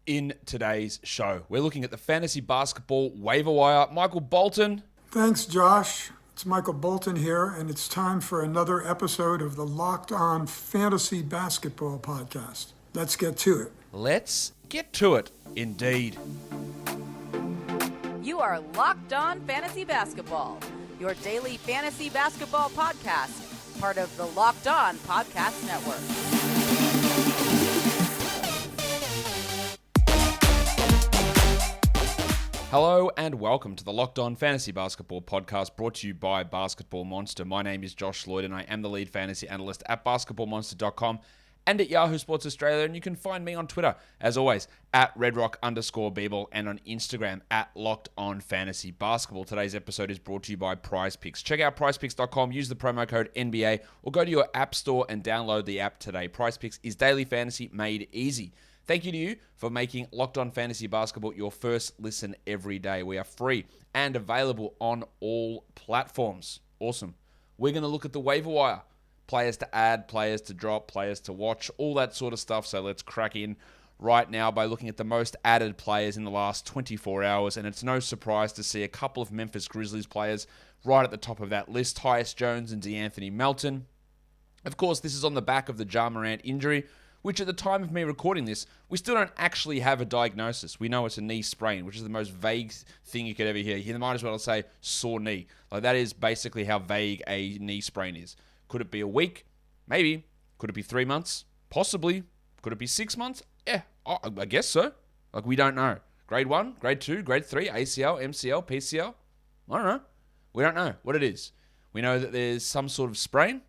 in today's show. We're looking at the fantasy basketball waiver wire. Michael Bolton. Thanks, Josh. It's Michael Bolton here, and it's time for another episode of the Locked On Fantasy Basketball Podcast. Let's get to it. Let's get to it, indeed. You are Locked On Fantasy Basketball, your daily fantasy basketball podcast, part of the Locked On Podcast Network. Hello and welcome to the Locked On Fantasy Basketball Podcast, brought to you by Basketball Monster. My name is Josh Lloyd and I am the lead fantasy analyst at basketballmonster.com and at Yahoo Sports Australia. And you can find me on Twitter, as always, at redrock_Beeble and on Instagram at Locked On Fantasy Basketball. Today's episode is brought to you by PrizePicks. Check out PrizePicks.com, use the promo code NBA, or go to your app store and download the app today. PrizePicks is daily fantasy made easy. Thank you to you for making Locked On Fantasy Basketball your first listen every day. We are free and available on all platforms. Awesome. We're going to look at the waiver wire. Players to add, players to drop, players to watch, all that sort of stuff. So let's crack in right now by looking at the most added players in the last 24 hours. And it's no surprise to see a couple of Memphis Grizzlies players right at the top of that list. Tyus Jones and De'Anthony Melton. Of course, this is on the back of the Ja Morant injury, which at the time of me recording this, we still don't actually have a diagnosis. We know it's a knee sprain, which is the most vague thing you could ever hear. You might as well say sore knee. Like that is basically how vague a knee sprain is. Could it be a week? Maybe. Could it be 3 months? Possibly. Could it be 6 months? Yeah, I guess so. Like we don't know. Grade 1, Grade 2, Grade 3, ACL, MCL, PCL? I don't know. We don't know what it is. We know that there's some sort of sprain.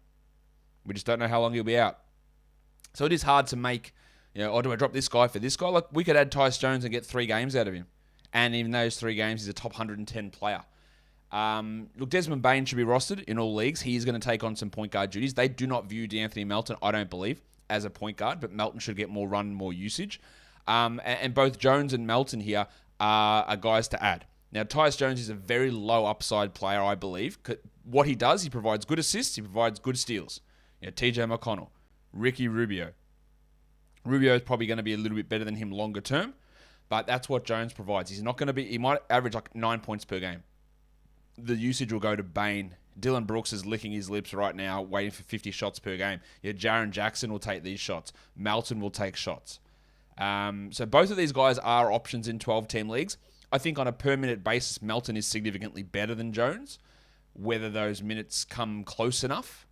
We just don't know how long he'll be out. So it is hard to make, do I drop this guy for this guy? Like, we could add Tyus Jones and get 3 games out of him. And in those 3 games, he's a top 110 player. Look, Desmond Bain should be rostered in all leagues. He is going to take on some point guard duties. They do not view De'Anthony Melton, I don't believe, as a point guard, but Melton should get more run and more usage. And both Jones and Melton here are guys to add. Now, Tyus Jones is a very low upside player, I believe. What he does, he provides good assists, he provides good steals. TJ McConnell. Ricky Rubio. Rubio is probably going to be a little bit better than him longer term, but that's what Jones provides. He's not going to be, he might average like 9 points per game. The usage will go to Bain. Dylan Brooks is licking his lips right now, waiting for 50 shots per game. Jaren Jackson will take these shots. Melton will take shots. So both of these guys are options in 12-team leagues. I think on a per-minute basis, Melton is significantly better than Jones. Whether those minutes come close enough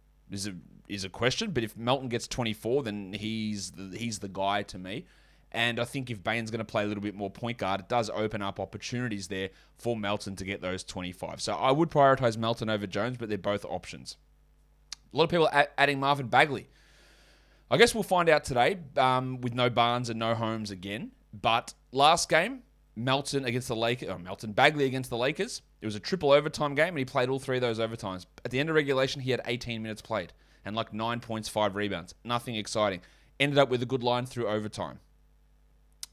is a question, but if Melton gets 24, then he's the guy to me. And I think if Bain's going to play a little bit more point guard, it does open up opportunities there for Melton to get those 25. So I would prioritize Melton over Jones, but they're both options. A lot of people adding Marvin Bagley. I guess we'll find out today with no Barnes and no Holmes again. But last game, Bagley against the Lakers. It was a triple overtime game, and he played all 3 of those overtimes. At the end of regulation, he had 18 minutes played and like 9 points, 5 rebounds. Nothing exciting. Ended up with a good line through overtime.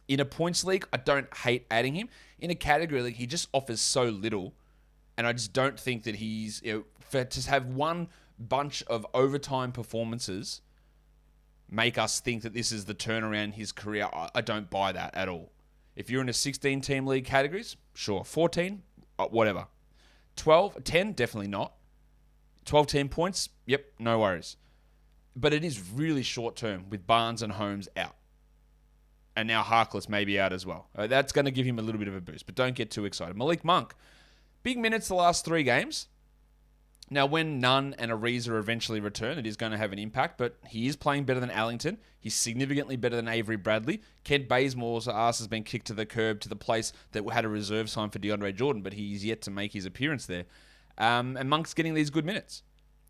In a points league, I don't hate adding him. In a category league, he just offers so little, and I just don't think that he's, to have one bunch of overtime performances make us think that this is the turnaround in his career. I don't buy that at all. If you're in a 16-team league categories, sure. 14, whatever. 12, 10, definitely not. 12-team points, yep, no worries. But it is really short-term with Barnes and Holmes out. And now Harkless may be out as well. That's going to give him a little bit of a boost, but don't get too excited. Malik Monk, big minutes the last 3 games. Now, when Nunn and Ariza eventually return, it is going to have an impact, but he is playing better than Allington. He's significantly better than Avery Bradley. Kent Bazemore's ass has been kicked to the curb to the place that had a reserve sign for DeAndre Jordan, but he's yet to make his appearance there. And Monk's getting these good minutes.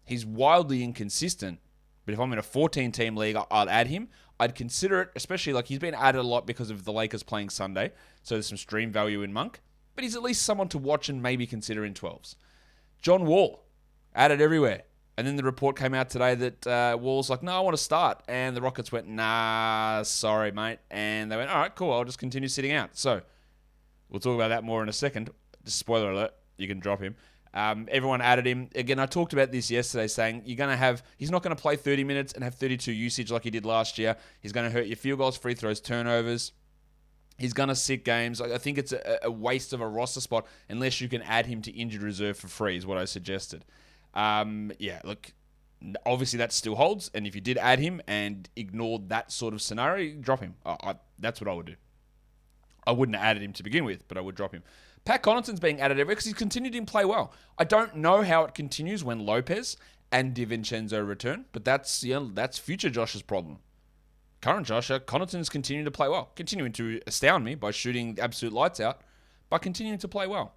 He's wildly inconsistent, but if I'm in a 14-team league, I'd add him. I'd consider it, especially like he's been added a lot because of the Lakers playing Sunday, so there's some stream value in Monk, but he's at least someone to watch and maybe consider in 12s. John Wall, added everywhere. And then the report came out today that Wall's like, no, I want to start. And the Rockets went, nah, sorry, mate. And they went, all right, cool, I'll just continue sitting out. So we'll talk about that more in a second. Just spoiler alert, you can drop him. Everyone added him. Again, I talked about this yesterday saying he's not going to play 30 minutes and have 32 usage like he did last year. He's going to hurt your field goals, free throws, turnovers. He's going to sit games. I think it's a waste of a roster spot unless you can add him to injured reserve for free, is what I suggested. Look, obviously that still holds. And if you did add him and ignored that sort of scenario, drop him. That's what I would do. I wouldn't have added him to begin with, but I would drop him. Pat Connaughton's being added everywhere because he's continued to play well. I don't know how it continues when Lopez and DiVincenzo return, but that's future Josh's problem. Current Josh, Connaughton's continuing to play well, continuing to astound me by shooting the absolute lights out, but continuing to play well.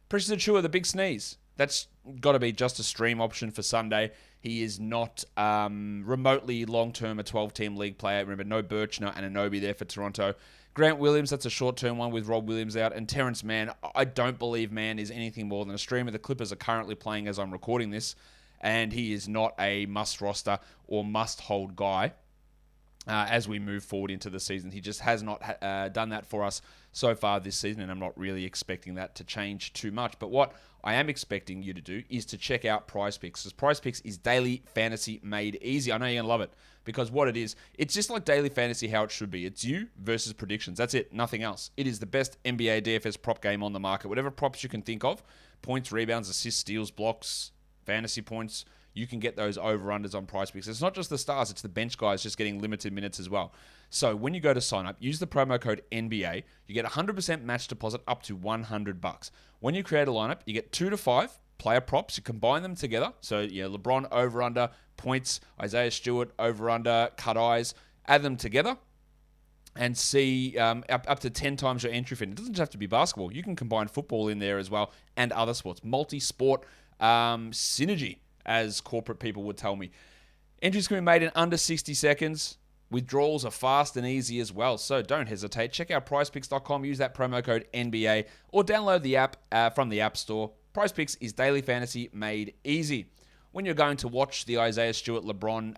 Precious Achiuwa, the big sneeze. That's got to be just a stream option for Sunday. He is not remotely long-term a 12-team league player. Remember, no Birch, no Anunoby there for Toronto. Grant Williams, that's a short-term one with Rob Williams out. And Terrence Mann, I don't believe Mann is anything more than a streamer. The Clippers are currently playing as I'm recording this, and he is not a must-roster or must-hold guy. As we move forward into the season. He just has not done that for us so far this season, and I'm not really expecting that to change too much. But what I am expecting you to do is to check out PrizePicks, because PrizePicks is daily fantasy made easy. I know you're going to love it, because what it is, it's just like daily fantasy how it should be. It's you versus predictions. That's it, nothing else. It is the best NBA DFS prop game on the market. Whatever props you can think of, points, rebounds, assists, steals, blocks, fantasy points, you can get those over-unders on PrizePicks. It's not just the stars, it's the bench guys just getting limited minutes as well. So when you go to sign up, use the promo code NBA. You get 100% match deposit up to $100. When you create a lineup, you get 2 to 5 player props. You combine them together. So LeBron over-under, points, Isaiah Stewart over-under, cut eyes. Add them together and see up to 10 times your entry fee. It doesn't just have to be basketball. You can combine football in there as well and other sports. Multi-sport synergy, as corporate people would tell me. Entries can be made in under 60 seconds. Withdrawals are fast and easy as well, so don't hesitate. Check out PrizePicks.com, use that promo code NBA, or download the app from the App Store. PrizePicks is daily fantasy made easy. When you're going to watch the Isaiah Stewart LeBron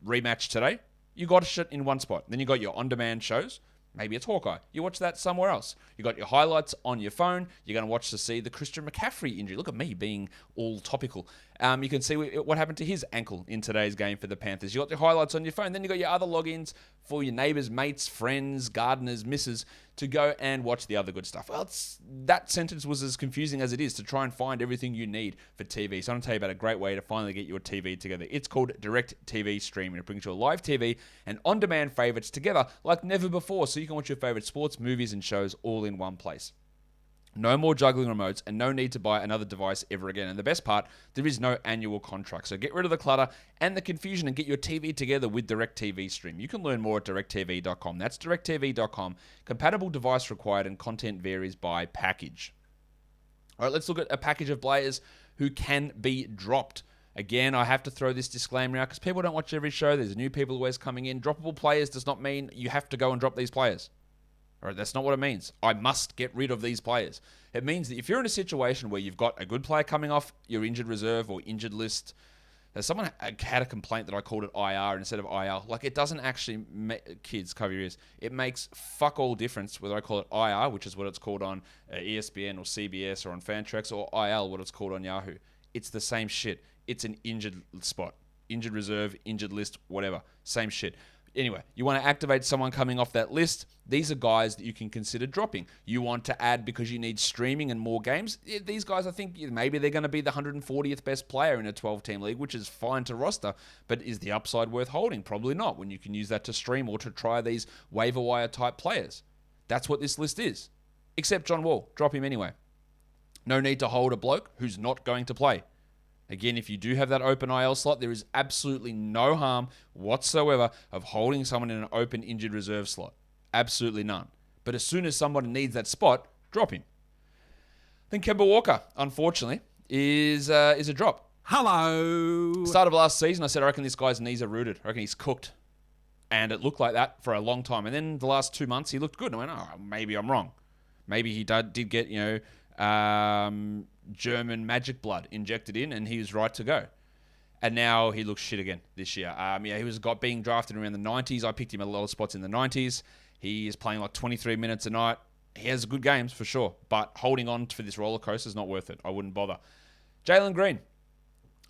rematch today, you got it in one spot. Then you got your on-demand shows. Maybe it's Hawkeye. You watch that somewhere else. You got your highlights on your phone. You're going to watch to see the Christian McCaffrey injury. Look at me being all topical. You can see what happened to his ankle in today's game for the Panthers. You got your highlights on your phone. Then you got your other logins for your neighbors, mates, friends, gardeners, misses to go and watch the other good stuff. Well, that sentence was as confusing as it is to try and find everything you need for TV. So I'm going to tell you about a great way to finally get your TV together. It's called Direct TV Streaming. It brings your live TV and on-demand favorites together like never before, so you can watch your favorite sports, movies, and shows all in one place. No more juggling remotes and no need to buy another device ever again. And the best part, there is no annual contract. So get rid of the clutter and the confusion and get your TV together with DirecTV Stream. You can learn more at directtv.com. That's directtv.com. Compatible device required and content varies by package. All right, let's look at a package of players who can be dropped. Again, I have to throw this disclaimer out because people don't watch every show. There's new people always coming in. Droppable players does not mean you have to go and drop these players. All right, that's not what it means. I must get rid of these players. It means that if you're in a situation where you've got a good player coming off your injured reserve or injured list, someone had a complaint that I called it IR instead of IL. Like, it doesn't actually, kids, cover your ears. It makes fuck all difference whether I call it IR, which is what it's called on ESPN or CBS or on Fantrax, or IL, what it's called on Yahoo. It's the same shit. It's an injured spot. Injured reserve, injured list, whatever. Same shit. Anyway, you want to activate someone coming off that list. These are guys that you can consider dropping. You want to add because you need streaming and more games. These guys, I think maybe they're going to be the 140th best player in a 12-team league, which is fine to roster. But is the upside worth holding? Probably not, when you can use that to stream or to try these waiver wire type players. That's what this list is. Except John Wall. Drop him anyway. No need to hold a bloke who's not going to play. Again, if you do have that open IL slot, there is absolutely no harm whatsoever of holding someone in an open injured reserve slot. Absolutely none. But as soon as somebody needs that spot, drop him. Then Kemba Walker, unfortunately, is a drop. Hello. Start of last season, I said, I reckon this guy's knees are rooted. I reckon he's cooked. And it looked like that for a long time. And then the last 2 months, he looked good. And I went, oh, maybe I'm wrong. Maybe he did get, German magic blood injected in, and he was right to go. And now he looks shit again this year. He was being drafted around the 90s. I picked him at a lot of spots in the 90s. He is playing like 23 minutes a night. He has good games for sure, but holding on for this roller coaster is not worth it. I wouldn't bother. Jalen Green.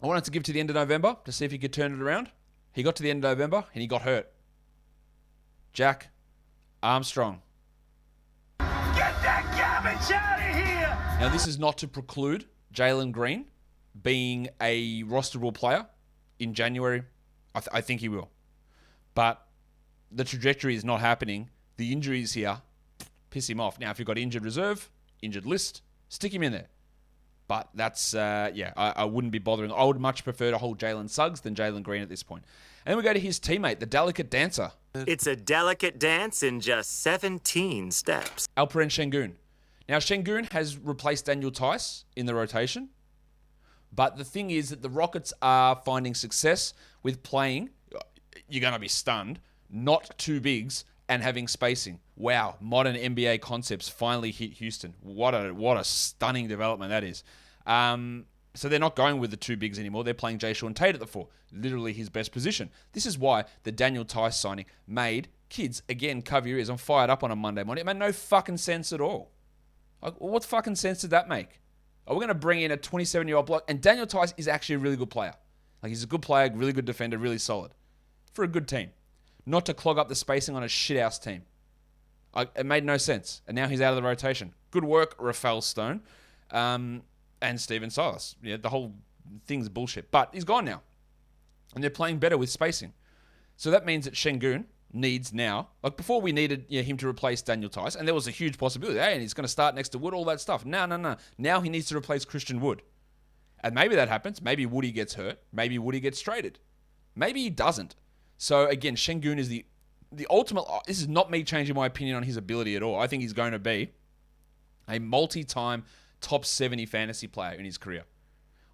I wanted to give to the end of November to see if he could turn it around. He got to the end of November and he got hurt. Jack Armstrong garbage out of here! Now, this is not to preclude Jalen Green being a rosterable player in January. I think he will. But the trajectory is not happening. The injuries here piss him off. Now, if you've got injured reserve, injured list, stick him in there. But that's, I wouldn't be bothering. I would much prefer to hold Jalen Suggs than Jalen Green at this point. And then we go to his teammate, the delicate dancer. It's a delicate dance in just 17 steps. Alperen Şengün. Now, Şengün has replaced Daniel Tyus in the rotation. But the thing is that the Rockets are finding success with playing, you're going to be stunned, not two bigs and having spacing. Wow, modern NBA concepts finally hit Houston. What a stunning development that is. So they're not going with the two bigs anymore. They're playing Jayshawn Tate at the 4. Literally his best position. This is why the Daniel Tice signing made kids, again, cover your ears. I'm fired up on a Monday morning. It made no fucking sense at all. Like, what fucking sense did that make? Are we going to bring in a 27-year-old bloke? And Daniel Tice is actually a really good player. Like, he's a good player, really good defender, really solid. For a good team. Not to clog up the spacing on a shit-house team. It made no sense. And now he's out of the rotation. Good work, Rafael Stone. And Steven Silas. Yeah, the whole thing's bullshit. But he's gone now. And they're playing better with spacing. So that means that Şengün needs now, like before we needed him to replace Daniel Tice, and there was a huge possibility, and he's going to start next to Wood, all that stuff. No. Now he needs to replace Christian Wood. And maybe that happens. Maybe Woody gets hurt. Maybe Woody gets traded. Maybe he doesn't. So again, Şengün is the ultimate. This is not me changing my opinion on his ability at all. I think he's going to be a multi-time top 70 fantasy player in his career.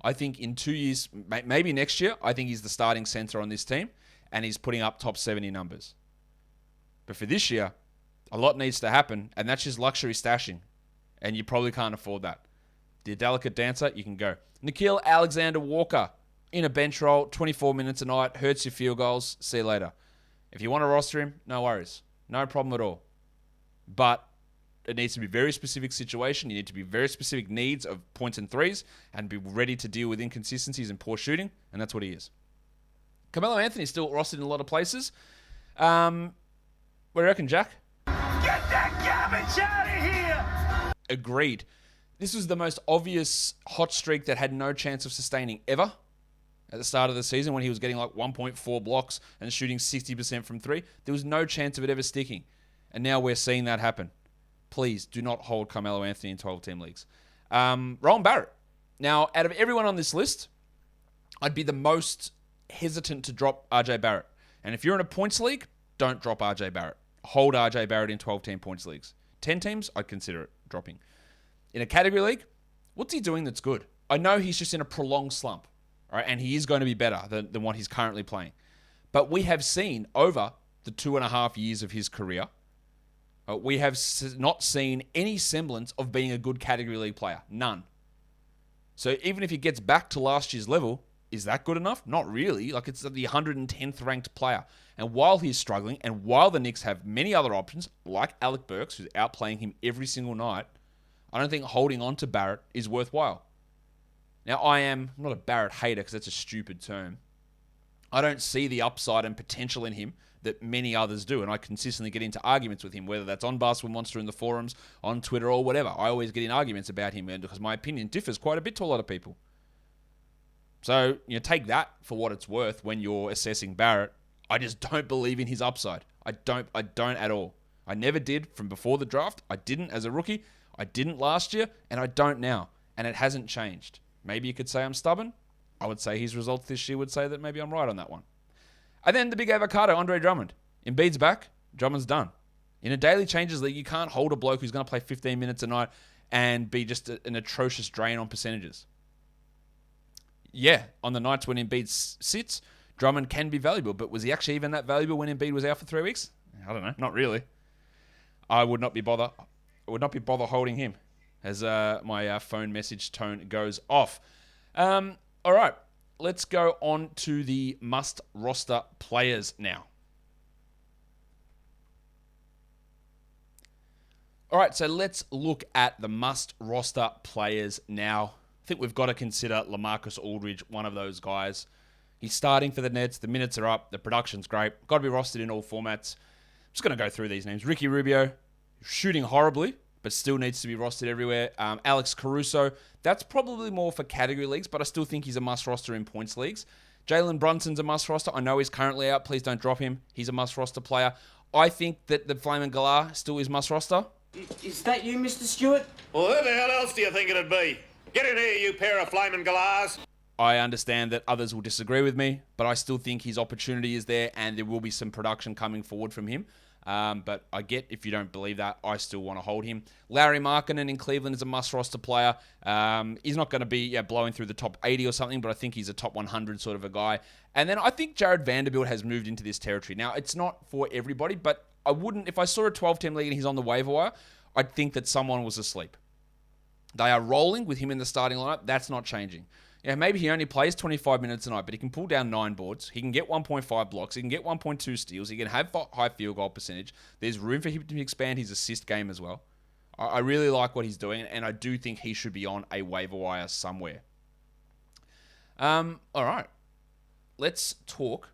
I think in 2 years, maybe next year, I think he's the starting center on this team, and he's putting up top 70 numbers. But for this year, a lot needs to happen, and that's just luxury stashing, and you probably can't afford that. The delicate dancer, you can go. Nickeil Alexander-Walker in a bench role, 24 minutes a night, hurts your field goals. See you later. If you want to roster him, no worries. No problem at all. But it needs to be a very specific situation. You need to be very specific needs of points and threes and be ready to deal with inconsistencies and poor shooting, and that's what he is. Carmelo Anthony's still rostered in a lot of places. What do you reckon, Jack? Get that garbage out of here! Agreed. This was the most obvious hot streak that had no chance of sustaining ever at the start of the season when he was getting like 1.4 blocks and shooting 60% from 3. There was no chance of it ever sticking. And now we're seeing that happen. Please do not hold Carmelo Anthony in 12-team leagues. Rowan Barrett. Now, out of everyone on this list, I'd be the most hesitant to drop RJ Barrett. And if you're in a points league, don't drop RJ Barrett. Hold RJ Barrett in 12-team points leagues. 10 teams, I'd consider it dropping. In a category league, what's he doing that's good? I know he's just in a prolonged slump, right? And he is going to be better than what he's currently playing. But we have seen over the 2.5 years of his career, we have not seen any semblance of being a good category league player. None. So even if he gets back to last year's level, is that good enough? Not really. Like, it's the 110th ranked player. And while he's struggling, and while the Knicks have many other options, like Alec Burks, who's outplaying him every single night, I don't think holding on to Barrett is worthwhile. Now, I'm not a Barrett hater because that's a stupid term. I don't see the upside and potential in him that many others do, and I consistently get into arguments with him, whether that's on Basketball Monster in the forums, on Twitter, or whatever. I always get in arguments about him because my opinion differs quite a bit to a lot of people. So, take that for what it's worth when you're assessing Barrett. I just don't believe in his upside. I don't at all. I never did from before the draft. I didn't as a rookie. I didn't last year, and I don't now. And it hasn't changed. Maybe you could say I'm stubborn. I would say his results this year would say that maybe I'm right on that one. And then the big avocado, Andre Drummond. Embiid's back. Drummond's done. In a daily changes league, you can't hold a bloke who's going to play 15 minutes a night and be just an atrocious drain on percentages. Yeah, on the nights when Embiid sits, Drummond can be valuable, but was he actually even that valuable when Embiid was out for 3 weeks? I don't know. Not really. I would not be bother holding him as my phone message tone goes off. All right. Let's go on to the must-roster players now. All right, so let's look at the must-roster players now. I think we've got to consider Lamarcus Aldridge, one of those guys. He's starting for the Nets. The minutes are up. The production's great. Got to be rostered in all formats. I'm just going to go through these names. Ricky Rubio, shooting horribly, but still needs to be rostered everywhere. Alex Caruso, that's probably more for category leagues, but I still think he's a must roster in points leagues. Jalen Brunson's a must roster. I know he's currently out. Please don't drop him. He's a must roster player. I think that the Flamin' Galah still is must roster. Is that you, Mr. Stewart? Well, who the hell else do you think it'd be? Get in here, you pair of flaming galahs. I understand that others will disagree with me, but I still think his opportunity is there and there will be some production coming forward from him. But I get if you don't believe that, I still want to hold him. Larry Markkinen in Cleveland is a must-roster player. He's not going to be blowing through the top 80 or something, but I think he's a top 100 sort of a guy. And then I think Jarred Vanderbilt has moved into this territory. Now, it's not for everybody, but I wouldn't, if I saw a 12-team league and he's on the waiver wire, I'd think that someone was asleep. They are rolling with him in the starting lineup. That's not changing. Yeah, maybe he only plays 25 minutes a night, but he can pull down 9 boards. He can get 1.5 blocks. He can get 1.2 steals. He can have high field goal percentage. There's room for him to expand his assist game as well. I really like what he's doing, and I do think he should be on a waiver wire somewhere. All right. Let's talk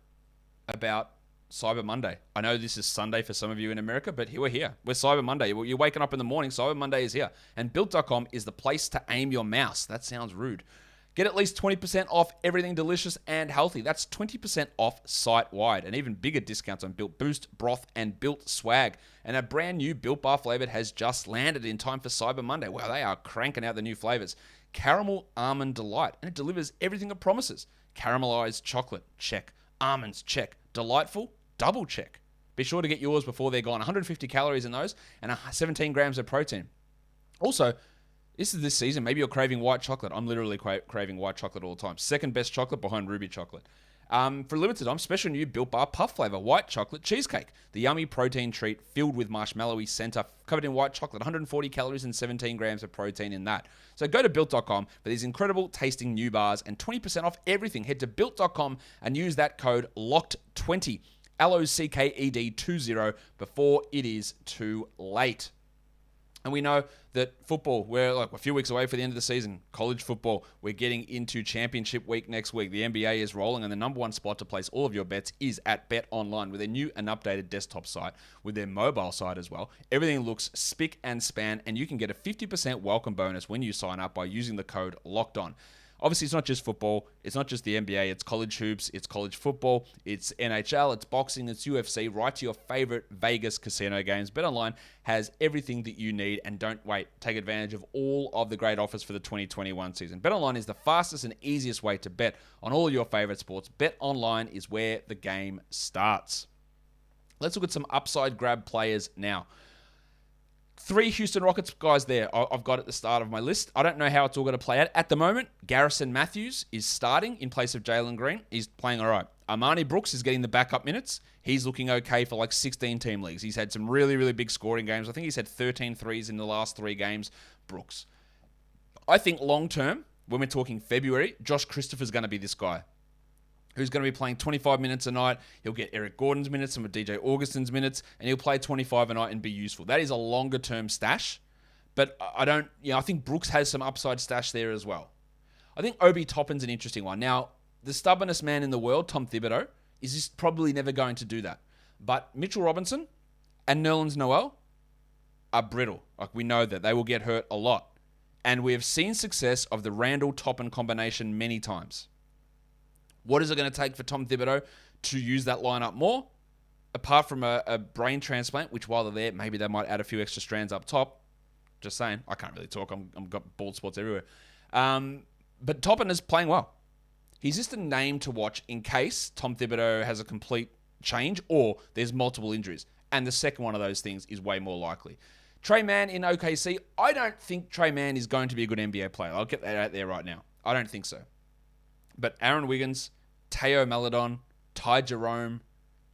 about Cyber Monday. I know this is Sunday for some of you in America, but we're here. We're Cyber Monday. You're waking up in the morning. Cyber Monday is here. And Built.com is the place to aim your mouse. That sounds rude. Get at least 20% off everything delicious and healthy. That's 20% off site-wide. And even bigger discounts on Built Boost, Broth, and Built Swag. And a brand new Built Bar flavor has just landed in time for Cyber Monday. Wow, they are cranking out the new flavors. Caramel Almond Delight. And it delivers everything it promises. Caramelized chocolate, check. Almonds, check. Delightful, double check. Be sure to get yours before they're gone. 150 calories in those and 17 grams of protein. Also, this season, maybe you're craving white chocolate. I'm literally craving white chocolate all the time. Second best chocolate behind Ruby chocolate. For limited time, special new Built Bar Puff flavor, white chocolate cheesecake. The yummy protein treat filled with marshmallowy center, covered in white chocolate, 140 calories and 17 grams of protein in that. So go to Built.com for these incredible tasting new bars and 20% off everything. Head to Built.com and use that code LOCKED20, LOCKED20, before it is too late. And we know that football, we're like a few weeks away for the end of the season. College football, we're getting into championship week next week. The NBA is rolling, and the number one spot to place all of your bets is at BetOnline with their new and updated desktop site, with their mobile site as well. Everything looks spick and span, and you can get a 50% welcome bonus when you sign up by using the code LOCKEDON. Obviously, it's not just football. It's not just the NBA. It's college hoops. It's college football. It's NHL. It's boxing. It's UFC. Right to your favorite Vegas casino games. BetOnline has everything that you need. And don't wait. Take advantage of all of the great offers for the 2021 season. BetOnline is the fastest and easiest way to bet on all your favorite sports. BetOnline is where the game starts. Let's look at some upside grab players now. 3 Houston Rockets guys there I've got at the start of my list. I don't know how it's all going to play out. At the moment, Garrison Matthews is starting in place of Jalen Green. He's playing all right. Armani Brooks is getting the backup minutes. He's looking okay for like 16 team leagues. He's had some really, really big scoring games. I think he's had 13 threes in the last 3 games. Brooks. I think long term, when we're talking February, Josh Christopher's going to be this guy who's going to be playing 25 minutes a night. He'll get Eric Gordon's minutes, some of DJ Augustin's minutes, and he'll play 25 a night and be useful. That is a longer-term stash, but I think Brooks has some upside stash there as well. I think Obi Toppin's an interesting one. Now, the stubbornest man in the world, Tom Thibodeau, is just probably never going to do that. But Mitchell Robinson and Nerlens Noel are brittle. Like, we know that. They will get hurt a lot. And we have seen success of the Randall-Toppin combination many times. What is it going to take for Tom Thibodeau to use that lineup more? Apart from a brain transplant, which while they're there, maybe they might add a few extra strands up top. Just saying. I can't really talk. I've got bald spots everywhere. But Toppin is playing well. He's just a name to watch in case Tom Thibodeau has a complete change or there's multiple injuries. And the second one of those things is way more likely. Trey Mann in OKC. I don't think Trey Mann is going to be a good NBA player. I'll get that out there right now. I don't think so. But Aaron Wiggins, Teo Maledon, Ty Jerome,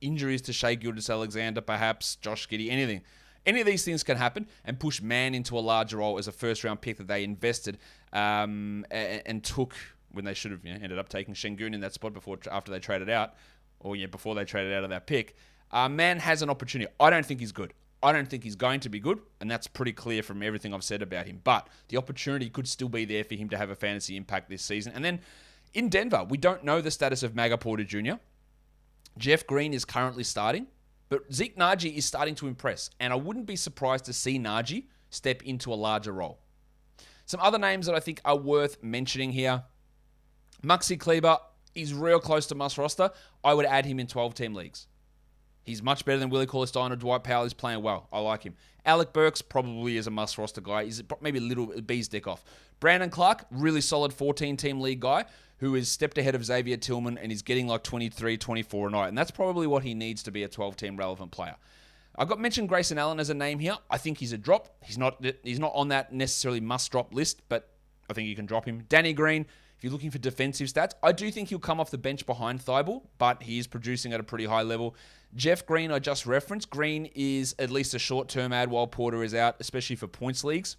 injuries to Shai Gilgeous-Alexander, perhaps, Josh Giddey, anything. Any of these things can happen and push Mann into a larger role as a first-round pick that they invested and took when they should have ended up taking Şengün in that spot after they traded out, or before they traded out of that pick. Mann has an opportunity. I don't think he's good. I don't think he's going to be good, and that's pretty clear from everything I've said about him. But the opportunity could still be there for him to have a fantasy impact this season. And then in Denver, we don't know the status of Maga Porter Jr. Jeff Green is currently starting, but Zeke Naji is starting to impress. And I wouldn't be surprised to see Naji step into a larger role. Some other names that I think are worth mentioning here. Maxie Klieber is real close to must roster. I would add him in 12-team leagues. He's much better than Willie Cauley-Stein or Dwight Powell. He's playing well. I like him. Alec Burks probably is a must roster guy. He's maybe a little bee's dick off. Brandon Clark, really solid 14-team league guy who is stepped ahead of Xavier Tillman and is getting like 23, 24 a night. And that's probably what he needs to be a 12-team relevant player. I've got mentioned Grayson Allen as a name here. I think he's a drop. He's not on that necessarily must-drop list, but I think you can drop him. Danny Green, if you're looking for defensive stats, I do think he'll come off the bench behind Thibault, but he is producing at a pretty high level. Jeff Green, I just referenced. Green is at least a short-term ad while Porter is out, especially for points leagues.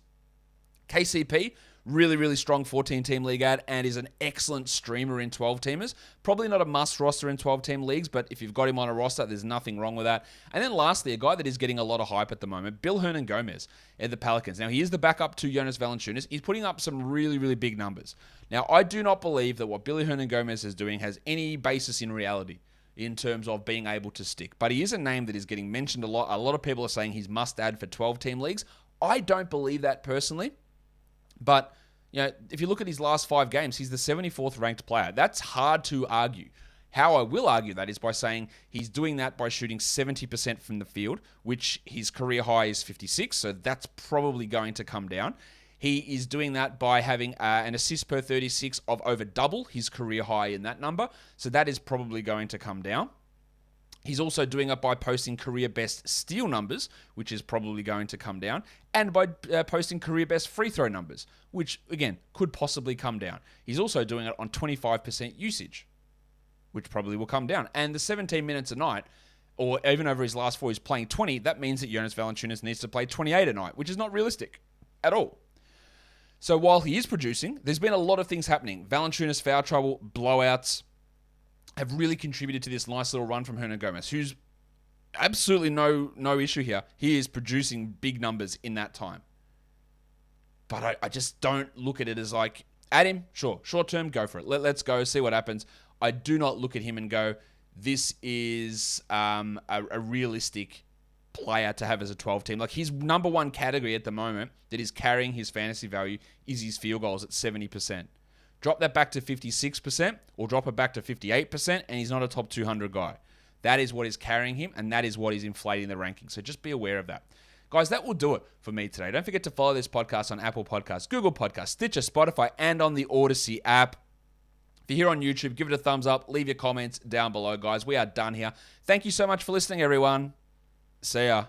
KCP, really, really strong 14-team league ad and is an excellent streamer in 12-teamers. Probably not a must roster in 12-team leagues, but if you've got him on a roster, there's nothing wrong with that. And then lastly, a guy that is getting a lot of hype at the moment, Bill Hernan Gomez at the Pelicans. Now, he is the backup to Jonas Valanciunas. He's putting up some really, really big numbers. Now, I do not believe that what Billy Hernan Gomez is doing has any basis in reality in terms of being able to stick. But he is a name that is getting mentioned a lot. A lot of people are saying he's must-add for 12-team leagues. I don't believe that personally. But, you know, if you look at his last 5 games, he's the 74th ranked player. That's hard to argue. How I will argue that is by saying he's doing that by shooting 70% from the field, which his career high is 56, so that's probably going to come down. He is doing that by having an assist per 36 of over double his career high in that number, so that is probably going to come down. He's also doing it by posting career best steal numbers, which is probably going to come down, and by posting career best free throw numbers, which, again, could possibly come down. He's also doing it on 25% usage, which probably will come down. And the 17 minutes a night, or even over his last 4, he's playing 20. That means that Jonas Valanciunas needs to play 28 a night, which is not realistic at all. So while he is producing, there's been a lot of things happening. Valanciunas foul trouble, blowouts, have really contributed to this nice little run from Hernan Gomez, who's absolutely no issue here. He is producing big numbers in that time. But I just don't look at it as like, add him, sure, short term, go for it. Let's go, see what happens. I do not look at him and go, this is a realistic player to have as a 12-team. Like, his number one category at the moment that is carrying his fantasy value is his field goals at 70%. Drop that back to 56% or drop it back to 58% and he's not a top 200 guy. That is what is carrying him and that is what is inflating the rankings. So just be aware of that. Guys, that will do it for me today. Don't forget to follow this podcast on Apple Podcasts, Google Podcasts, Stitcher, Spotify, and on the Odyssey app. If you're here on YouTube, give it a thumbs up. Leave your comments down below, guys. We are done here. Thank you so much for listening, everyone. See ya.